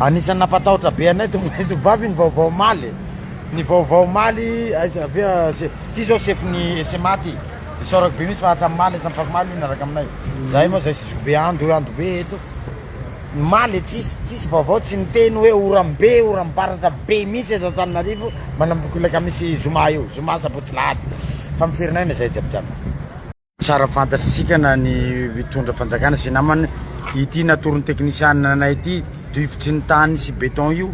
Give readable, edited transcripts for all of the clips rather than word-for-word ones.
Anisan'ny nampatahotra be anay tovavy ny vaovao maly. Ny vaovao maly avy ty zao chefny SMA ty. Isorako be mihitsy fa hatramin'ny maly hatramin'ny maly naraka aminay. Zay moa zay sisiko be ando be eto. Maly tsisy vaovao tsy niteny hoe orambe orambaratra be mihitsy eto Antananarivo manambokolaka misy zoma io, zoma sabotsy lahady. Fa mifirinay na zay jiabijiaby. Tsara fantatsika na ny mitondra fanjakana sy namany ity natoron'ny teknisianina anay ity difotry ny tany sy béton io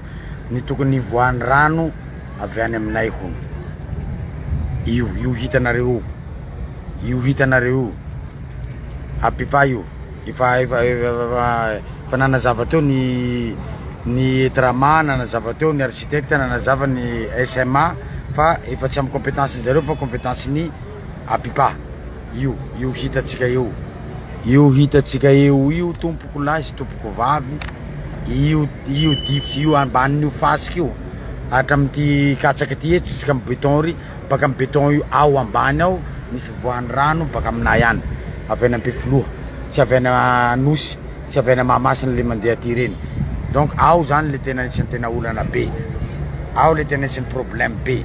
ny tokony voan'ny rano avy any aminay hono. Io hitanareo. Io hitanareo. Apipa io. Fa nanazava teo ny trama, nanazava teo ny architecte, nanazava ny SMA fa efa tsy amin'ny compétence zareo fa compétence ny Apipa. Io hitatsika io. Io hitatsika io tompoko lahy sy tompoko vavy. Io dify io ambanin'io fasika io. Hatramin'ity katsaka ty eto isika amin'ny béton ry, baka amin'ny béton io ao ambany ao ny fivoahan'ny rano baka aminay any. Avy any Ampefiloha, sy avy any Anosy, sy avy any Mahamasina le mandeha aty reny. Donc ao zany le tena anisany tena olana be. Ao le tena anisany problème be.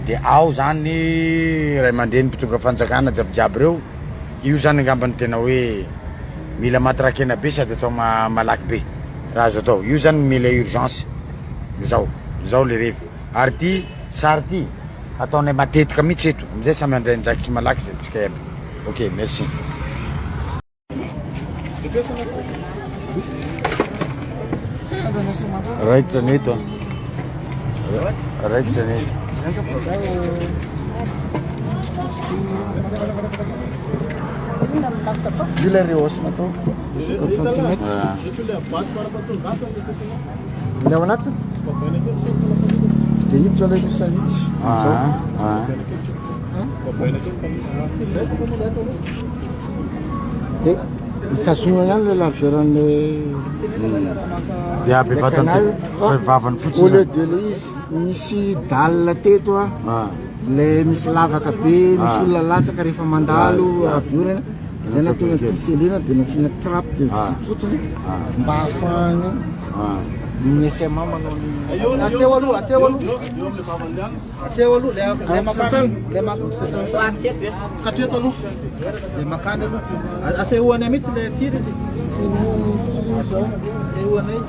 De ao zany ray aman-dreny mpitonga fanjakana jiabijiaby reo. Io zany angambany tena hoe mila matrakena be sady atao malaky be. Raha azo atao. Io zany mila urgence. Zao le revy. Ary ty sary ty ataonay matetika mihitsy eto. Amizay samy andray ndraiky sy malaky tsika iaby. Ok, merci. Raiky taneto. Raiky taneto. Io le rehosina atao 50 cm. Le ao anatiny dia ito zao ilay misy fanitsy dia mitazona ihany le largeran'le dia bevatany vavany fotsiny. Au lieu de le izy misy dalina teto le misy lavaka be, misy olona latsaka rehefa mandalo avy eo reny. Zay natona ty selena dia nasiana trappe de visite fotsiny mba ahafahany ny SMA manao ny ateo aloha le makasasany hatreto aloha le makany aloha asehoany mihitsy le firy zao asehoanay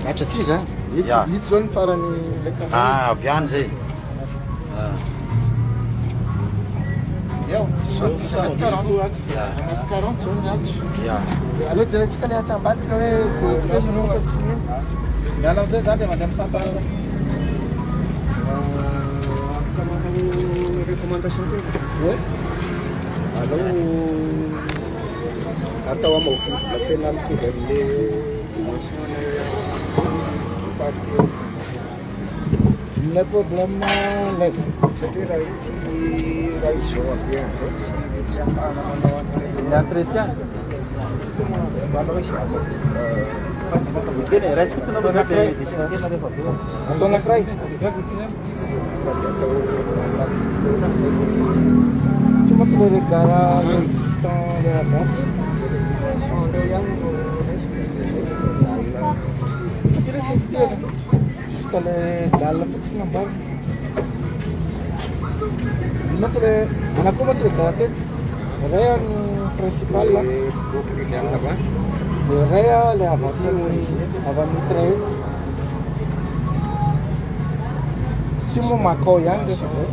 Acha ty zany. Ito zao ny farany avy any zay. Eo 40 zao ny aty. Aleo jerentsika le atsambadika hoe jerentsika minosa tsy mino. Miala amizay zany dia mandeha misafara. Recommandation oui. Alors atao amin'ny la pénalité de le problème le c'est-à-dire la iso bien l'entretien Bene, resta non la crai. Tu m'as dit le regard existant de la vente. Tu l'as senti juste dalle fotsiny ambany. On a commencé le karaté. Ray ny principal là. De ray le avancé avy amin'ny train. Ty moa makao ihany rehefa zay.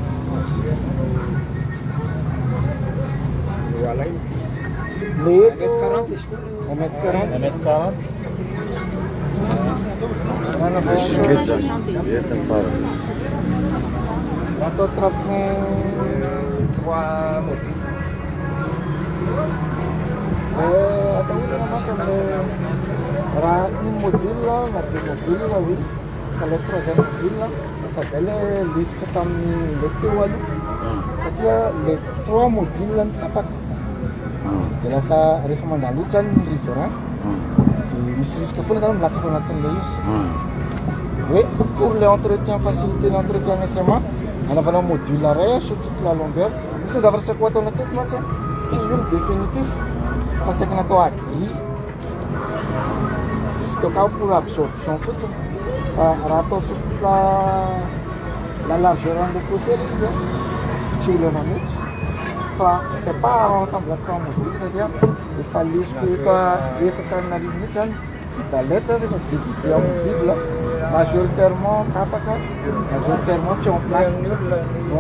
Le eto 1m40. Atao trappone 3 modules. Atao mantsy am'le raha ny module na deux module oui. Fa le troisième module fa zay le lisiko tamin'ny le teo aloha. Satria le 3 module ny tapaka. De lasa rehefa mandalo zany ny riverain Misy risque foana zany milatsaka anatin'ilay izy hoe pour le entretien facilité l'entretien SMA anaovana module array sur toute la longueur ny zavatra tsy akoho atao natety mantsy tsy io ny définitif fa saika natao agris stockage pour absorption fotsiny fa raha atao sur toute la largeur an'ilay fossé le izy tsy olana mihitsy fa c'est pas ensemble atao module satria efa lesiko eto Antananarivo mihitsy zany italety zany rehefa dédité amin'ny ville majoritairement tapaka majoritairement tsy en place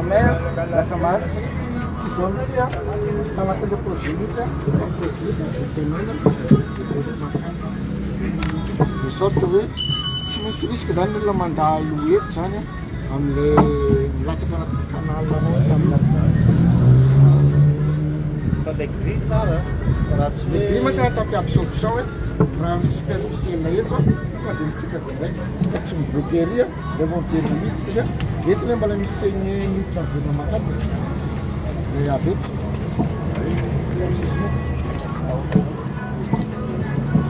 mais lasa maharitra zone tia tanatin'le produit mihitsy tenena de sorte hoe tsy misy risque zany olona mandalo eto zany am'le milatsaka anaty canal anao milatsaka fa le gris tsara raha tsy le gris mantsy ataoko absorption hoe raha ny superficiel eto fa de mitika direct fa tsy mivoakeria le vao miverina mihitsy etsy le mbola misy saigny miditra miverina makany le avetsy sisy mihitsy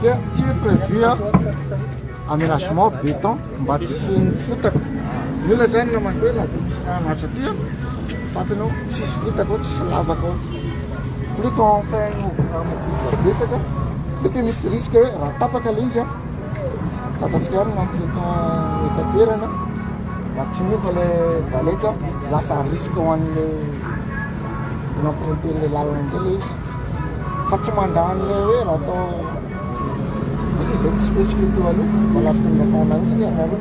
dia tia prévu aménagement béton mba tsy sy mifotaka ny olona zany na mandeha na misy raha anatra tia fatanao tsisy fotaka ao tsisy lavaka ao plus qu'on fait betsaka mety misy risque hoe raha tapaka le izy fatatsika ary entretien étaperana raha tsy miova le valety lasa risque ho an'le emprunter le lalana ndray le izy fa tsy mandany le hoe raha atao satria zay tsy spécifique eo aloha malafika mingatana io satria raha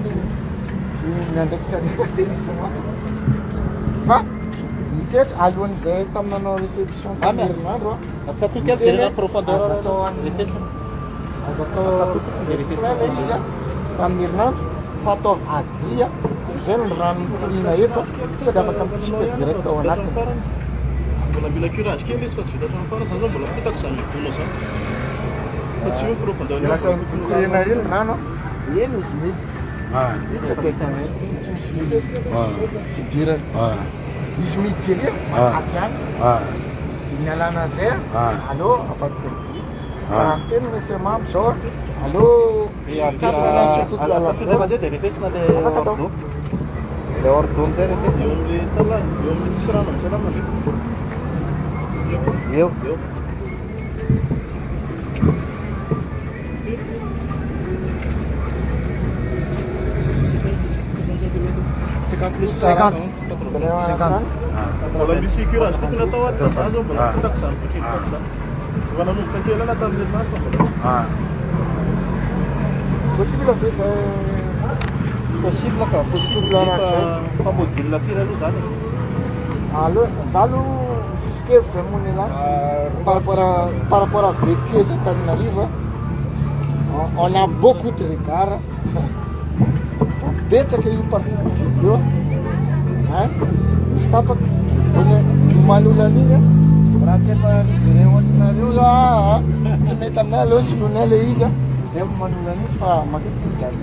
miandraiky tsy adefa zay izy fa mitetra alohan'izay taminanao réception tamin'herinandro azo atao izy tamin'ny herinandro fa atao agria zay no rano mikorina eto tonga de afaka mitsika direct ao anatiny mbola mila curage kely izy fa tsy vita hatrany fara zany zao mbola fitako zany mivono zany fa tsy hoe profondeur lasa mikorina reny rano eny izy mety itsaka tsy misy fidirany izy mity ery makaty any de mialana zay allo afaka raha miteny le SMA am'zao allo sur toute la largeur afaka atao le ordon zay rehefa eo am'le talany eo am'le tsisy rano am'zay rano eo 50 mbola misy curage tokony atao aty za zao mbola fitako zany ohatriny zany efa nanomboka kely ana tamin'ny herinandro fa mbola tsy possible ve zay possible ka possible fa module firy aloha zany alors za aloha fisikevitra mony là par rapport à vécu eto Antananarivo on a beaucoup de regards betsaka io partie possible io misy tapaka manolana igny raha tsy efa rivere ohatrinareo za tsy mety aminay aloha sinoina le izy zay manolana izy fa matetika mijaly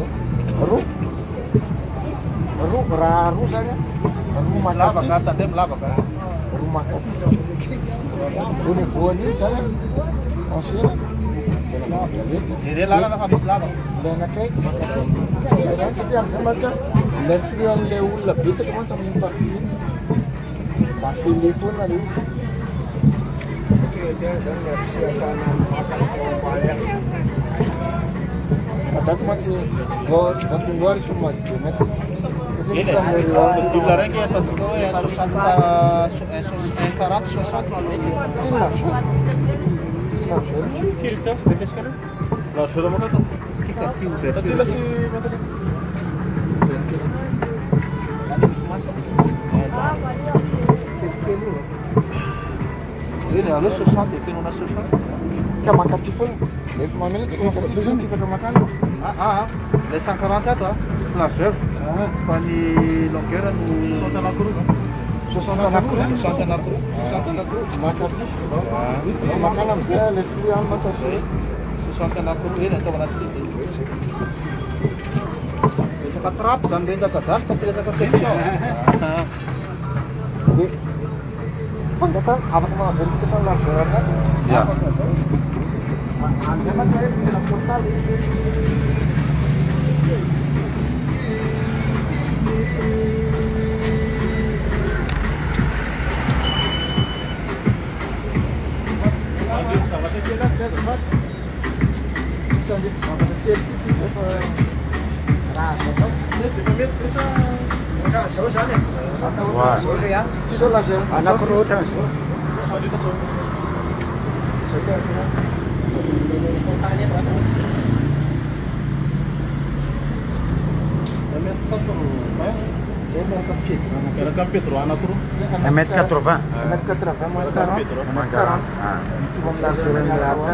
roa raha roa zany roa lavaka tandeha milavaka roa makati ro ny voany iny zany ensena ire lalana fa misy lavaka le anakaiky satria am'zay mantsy l'influe an'le olona betsaka mantsy amin'iny partie iny mba sele foana le izy daty mantsy vatongoary so mazy de mety module raiky ataontsika hoe 40 largeur manata taty lasy matata eny aloha 60 e fenona 60 ka makaty foana efa mamena tsy mikisaka makany le 140 ato largeur fa ny longueur no 60 anakoroa 60 anakoroa makaty tsy makany am'zay le flux any matsasy 60 anakoroa eny ataovana atsika resaka trape zany resaka zasy fa tsy resaka section de fangatana afaka mana vérification largeur anaty Andiamo a portare. Anak roda. Era Campetro, Anacro. 1,80 m. 1,80 m, 1,40 m. Tu vamos dar na raça,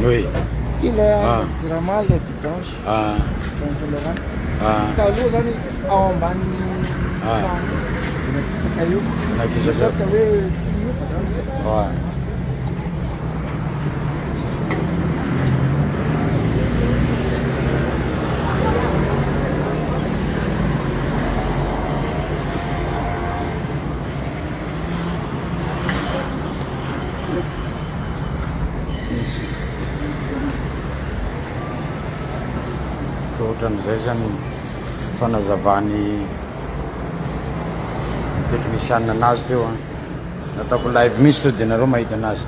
Oui. il est vraiment les vidanges. Kalau zany ao ambany caiu. Só que eu Ouais. Ohatran'izay zany fanazavany teknisianina anazy teo a, nataoko live mihitsy teo de nareo mahita anazy,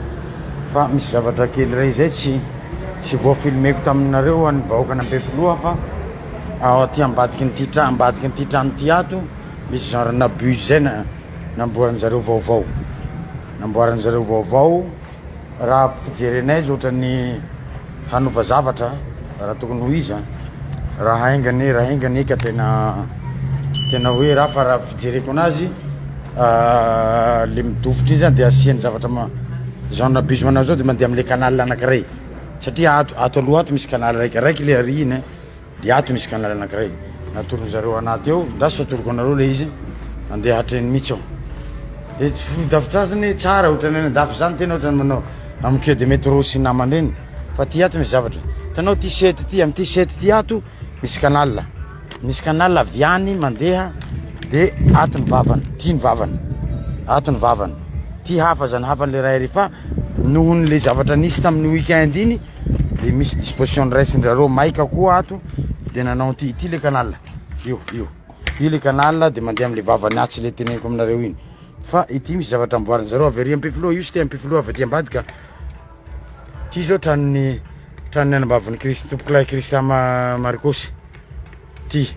fa misy zavatra kely ray zay tsy voafilmeko taminareo any vahoaka n'Ambefiloha fa aty ambadiky nyty trano ty ato misy genre nabus zay namboaran'zareo vaovao raha fijerenay izy ohatrany hanova zavatra raha tokony ho izy raha haingany ka tena hoe raha fa raha fijereko anazy le midofitra iny zany de asiany zavatra genre bus manao zao de mandeha am'le canal anankiray satria ato aloha ato misy canal raiky le ary iny de ato misy canal anankiray natorony zareo anaty eo ndasy atoroko anareo le izy andeha hatreny mihitsy ao de davitra zany tsara ohatrany andafy zany tena ohatrany manao am'queue de métro sy namany reny fa ty ato misy zavatra tanao ty sety ty am'ty sety ty ato misy canal aviany mandeha de ato ny vavany ty hafa zany hafan'le raha ery fa nohony le zavatra nisy tamin'ny weekend iny de misy disposition raisindrareo maika koa ato de nanao ty le canal io le canal de mandeha am'le vavany atsy le teneniko aminareo iny fa ity misy zavatra amboarin'zareo avy ery Ampefiloha io sy te Ampefiloha avy aty ambadika ty zao tranony anambaviny Kristy tompokolay Kristy Marikosy ty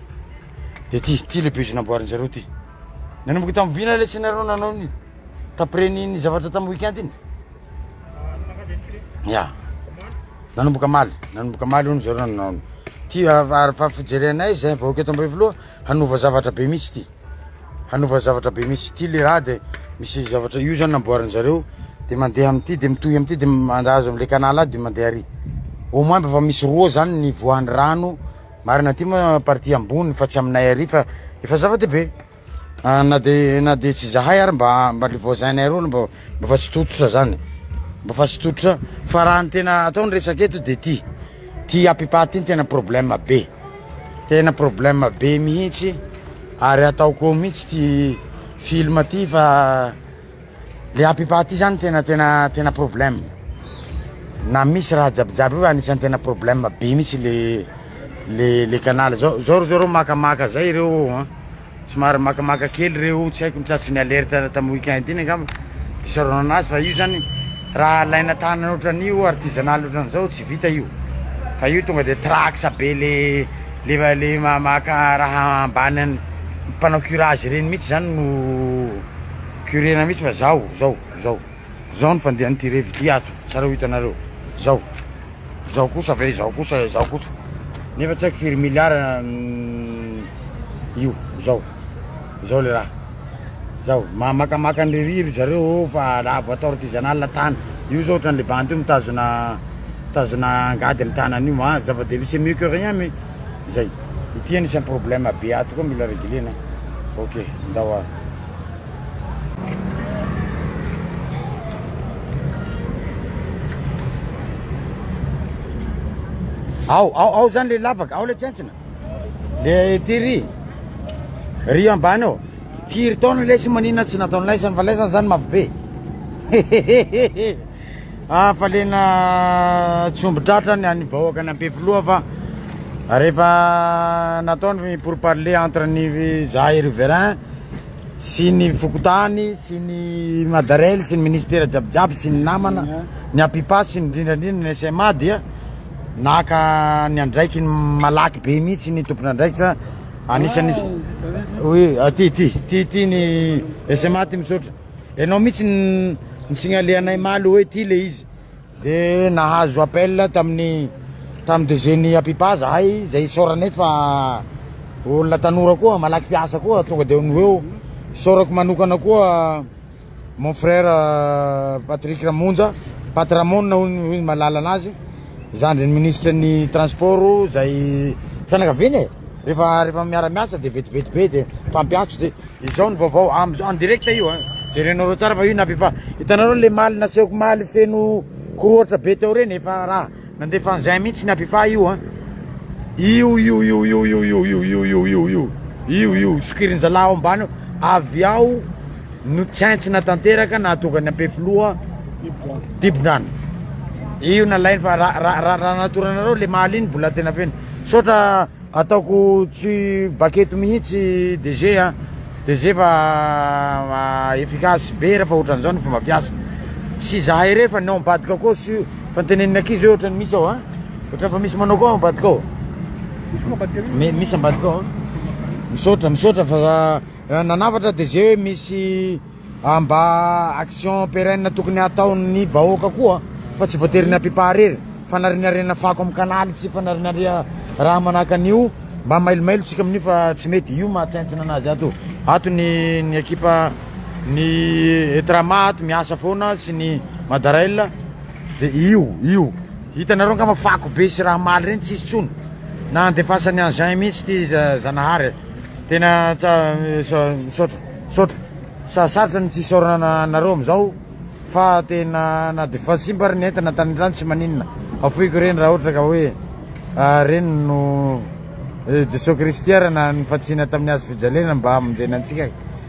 de ty le bus namboarin'zareo ty nanomboky tamin'ny vina le sy nareo nanao ny tapreny zavatra tamin'ny weekend iny ya nanomboka maly ony zareo nanao ty fa fijerenay zay vahoaka eto Ampefiloha hanova zavatra be mihitsy ty le raha de misy zavatra io zany namboarin'zareo de mandeha am'ty de mitohy am'ty de mandazo am'le canal ady de mandeha ary au moins fa misy roa zany ny voan'ny rano marina ty ma partie ambony fa tsy aminay ary fa efa zava-dehibe na de tsy zahay ary mba le voisin-nay aro mba fa tsy tototra zany fa raha ny tena ataony resaka eto de ty apipaty iny tena problème be mihitsy ary ataoko mihitsy ty film ty fa le apipaty zany tena problème na misy raha jabijaby io anisan'ny tena problème be mihitsy le canal zao makamaka zay reo somary makamaka kely reo tsy haiko mitsatry ny alerte tamin'ny weekend iny angamba isarona anazy fa io zany raha laina tanana ohatran'io artisanal ohatran'izao tsy vita io fa io tonga de traxe be le maka raha ambany mpanao curage reny mihitsy zany no curena mihitsy fa zao ny fandehan'ny ty revy ty ato tsara ho hitanareo zao kosa nefa tsy haiko firy milliard io zao le raha zao makamaka ny ririry zareo fa raha vo atao artisanal tany io zao ohatran'le banty io mitazona angady amin'ny tanany io zava-dehibe c'est mieux que rien mais zay ity anisany problème be ato koa mila régulena ok ndao ao zany le lavaka ao le tsentsina le ty ry ambany ao firy taona lesy manina tsy nataony laisany fa laisany zany mavobe fa lena tsombotratrany any vahoaka ny Ampefiloha fa rehefa nataony pour parler entre ny Zahay Riverain sy ny Fokotany sy ny Madarel sy ny ministère jiabijiaby sy ny namana ny Apipa sy ny indrindrandrindra ny SMA dia naka ny andraiky ny malaky be mihitsy ny tompona andraiky sa anisany oui ty ny SMA ty misaotra ianao mihitsy ny signaleanay maly hoe ty le izy de nahazo appel tamin'ny DG-ny Apipa zahay zay isaoranay fa olona tanora koa malaky fiasa koa tonga de ny eo isaorako manokana koa mon frère Patrick Ramonja Patramon hoy malala anazy zandry ny ministre ny transport zay fianakaviany rehefa miara-miasa de vetivety be de fampiatso de izao ny vaovao amizao en direct io jerenareo tsara fa io ny Apipa hitanareo le maly nasehoko maly feno koroatra be teo reny efa raha nandefa an'izay mihitsy ny Apipa io io sokirin'ny zalahy ao ambany avy ao no tsaintsina tanteraka nahatongany Ampefiloha Dibodrano io nalainy fa raha natoranareo le maly iny mbola tena feno sotra ataoko tsy baketo mihitsy DG fa efficace be rehefa ohatran'izao ny fomba fiasa sy zahay re fa nao ambadika koa sy fantenenina akizy hoe ohatrany misy ao ohatran fa misy manao koa ambadika ao misy ambadika ao misaotra fa nanavatra DG hoe misy mba action pérenne tokony ataon'ny vahoaka koa fa tsy voatery ny Apipa rery fanarinarena fako amin'ny kanaly sy fanarinaria raha manahaka an'io mba mailomailo tsika amin'io fa tsy mety io mahatsaintsina anazy ato ny ekipa ny Etrama ato miasa foana sy ny Madarel de io hitanareo ngamba fako be sy raha maly reny tsisy tsony na andefasany an'izay mihitsy ty Zanahary tena misaotra sarotra ny tsy isaorana nareo amizao fa tena na de fa simba reny entana tany tsy maninona afoiko reny raha ohatra ka hoe reny no Jeso Kristiara na nifatsina tamin'ny azo fijalena mba amonjena antsika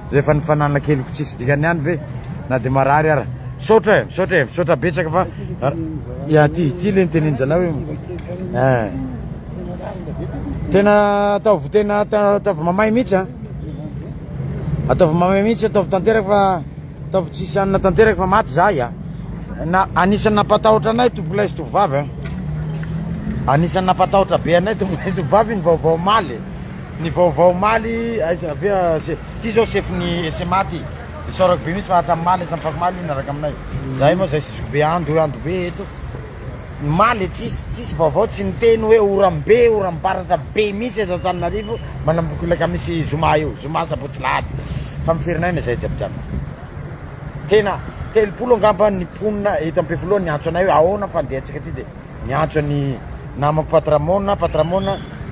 zay fa nifanana keliko tsisy dikany any ve na de marary ara misaotra betsaka fa ty le niteneny zalahy hoe tena ataovy mamay mihitsy ataovy mamay mihitsy ataovy tanteraka fa ataovy tsisy anina tanteraka fa maty zahay na anisany napatahotra anay tompolay sy tovovavy anisany napatahotra be anay tompolay sy tovovavy ny vaovao maly avea ty zao chefny SMA ty isaorako be mihitsy fa hatramy maly hatramy faky maly naraka aminay zahay moa zay sisiko be ando be eto maly tsisy vaovao tsy niteny hoe orambaratra be mihitsy eto Antananarivo manambokolaka misy zoma sabotsy lahady fa miferinayna zay jiabijiaby tena telopolo angamba ny ponina eto Ampefiloha niantso anay hoe ahoana fandehantsika ty de niantso ny namako Patramona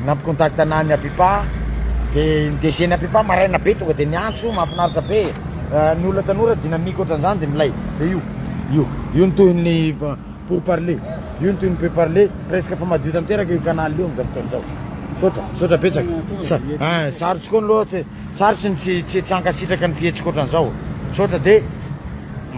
nampikontakta anay ny Apipa de ny DG-ny Apipa maraina be tonga de niantso mahafinaritra be ny olona tanora dynamique ohatran'izany de milay de io ny tohiny pour parler io ny tohiny peut parler presque fa madio tanteraka io canal io amizao fotoana zao sotra betsaka sarotsy koa loha sarotsy ny tsy hankasitraka ny fihetsika ohatran'izao sotra de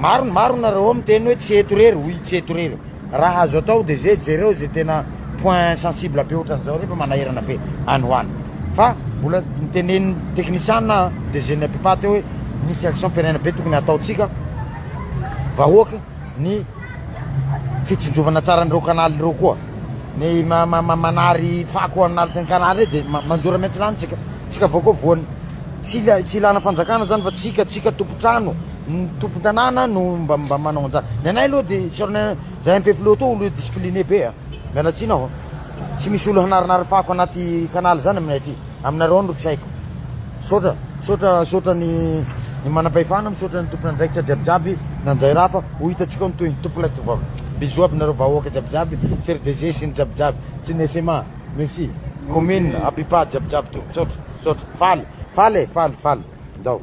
maro nareo miteny hoe tsy eto rery raha azo atao de jereo zay tena point sensible be ohatran'izao rehefa manahirana be any ho any fa mbola niteneny technicien na DG-ny Apipa teo hoe misy action pérenne be tokony ataotsika vahoaka ny fitsinjovana tsara an'ireo kanaly reo koa ny manary fako amin'anatin'ny kanaly de manjora maintsy lany tsika avao koa voany tsy ilana fanjakana zany fa tsika tompotrano ny tompo-tanàna no mba manao anjara ny anay aloha de sorana zay Ampefiloha to olo discipliné be mialatsina aho tsy misy olo hanarinary fako anaty kanaly zany aminay aty aminareo no tsy haiko Sotra ny manam-pahefana misotra ny tompona andraikitra jiabijiaby nanjay raha fa ho hitantsika ny toy tompo ilay tovavy. Bisous aby nareo vahoaka jiabijiaby, CRDG sy ny jiabijiaby, sy ny SMA, merci, commune, apipa jiabijiaby to. Sotra, faly, ndao.